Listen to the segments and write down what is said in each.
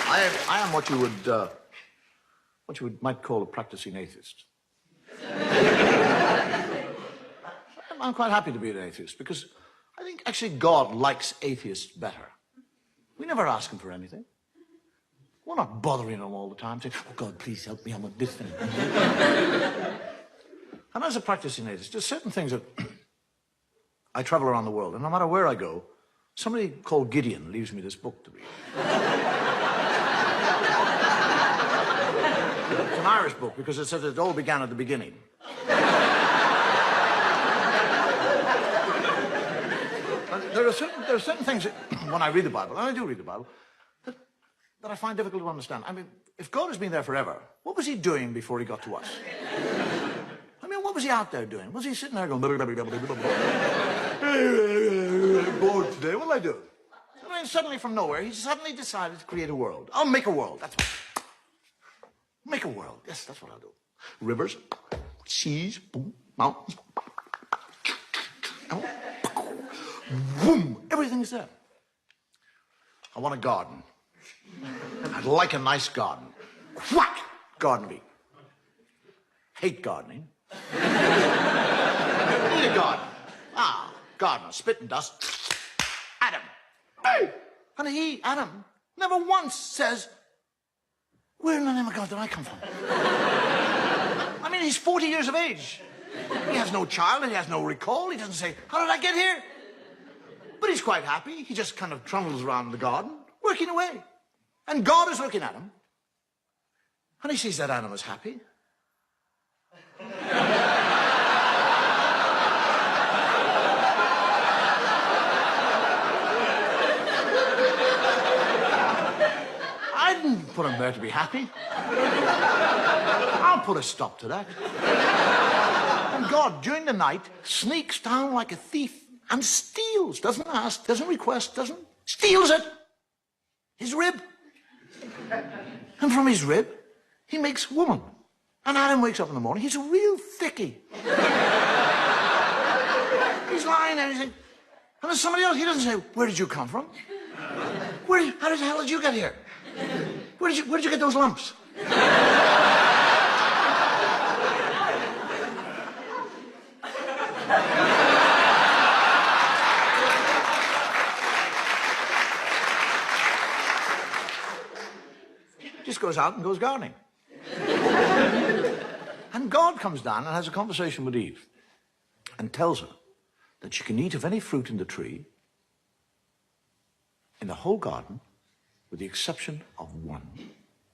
I am what you might call a practicing atheist. I'm quite happy to be an atheist because I think actually God likes atheists better. We never ask him for anything. We're not bothering him all the time saying, oh God, please help me, I want this thing. And as a practicing atheist, there's certain things that I travel around the world, and no matter where I go, somebody called Gideon leaves me this book to read. It's an Irish book because it says it all began at the beginning. There are certain things that, when I read the Bible, and I do read the Bible, that I find difficult to understand. I mean, if God has been there forever, what was he doing before he got to us? I mean, what was he out there doing? Was he sitting there going, bored today, what'll I do? I mean, suddenly from nowhere, he suddenly decided to create a world. I'll make a world, that's what. Make a world, yes, that's what I'll do. Rivers, seas, boom, mountains, boom, everything's there. I want a garden. I'd like a nice garden. Whack! Garden me. Hate gardening. Need a garden. Ah, garden, spit and dust. Adam. Hey! And he, Adam, never once says, where in the name of God did I come from? I mean, he's 40 years of age. He has no child and he has no recall. He doesn't say, how did I get here? But he's quite happy. He just kind of trundles around the garden, working away. And God is looking at him. And he sees that Adam is happy. I didn't put him there to be happy. I'll put a stop to that. And God, during the night, sneaks down like a thief and steals. Doesn't ask, doesn't request, doesn't... Steals it. His rib. And from his rib, he makes woman. And Adam wakes up in the morning, he's a real thickie. He's lying there, and there's somebody else, he doesn't say, where did you come from? How the hell did you get here? Where did you get those lumps? Just goes out and goes gardening. And God comes down and has a conversation with Eve and tells her that she can eat of any fruit in the tree in the whole garden with the exception of one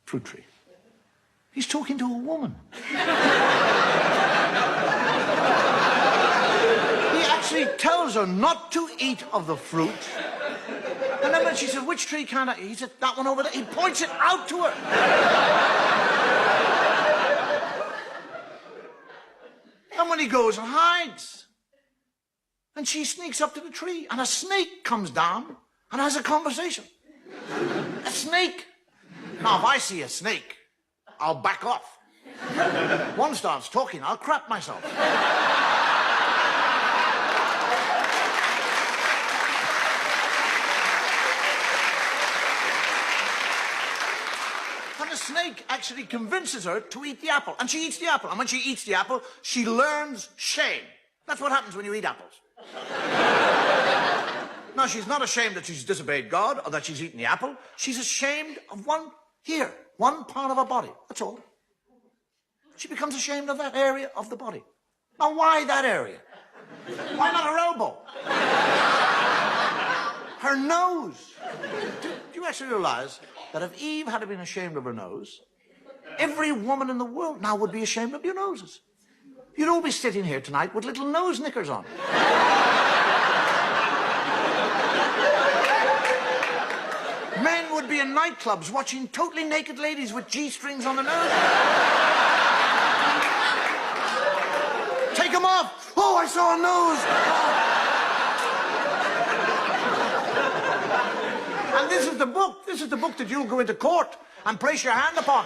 fruit tree. He's talking to a woman. He actually tells her not to eat of the fruit. And then when she said, which tree can't I eat? He said, that one over there. He points it out to her. And when he goes and hides, and she sneaks up to the tree, and a snake comes down and has a conversation. A snake. Now, if I see a snake, I'll back off. One starts talking, I'll crap myself. The snake actually convinces her to eat the apple, and she eats the apple. And when she eats the apple, she learns shame. That's what happens when you eat apples. Now, she's not ashamed that she's disobeyed God or that she's eaten the apple. She's ashamed of one part of her body. That's all. She becomes ashamed of that area of the body. Now, why that area? Why not her elbow? Her nose. Do you actually realize that if Eve had been ashamed of her nose, every woman in the world now would be ashamed of your noses? You'd all be sitting here tonight with little nose knickers on. Men would be in nightclubs watching totally naked ladies with G-strings on their nose. Take them off. Oh, I saw a nose. And this is the book that you'll go into court and place your hand upon.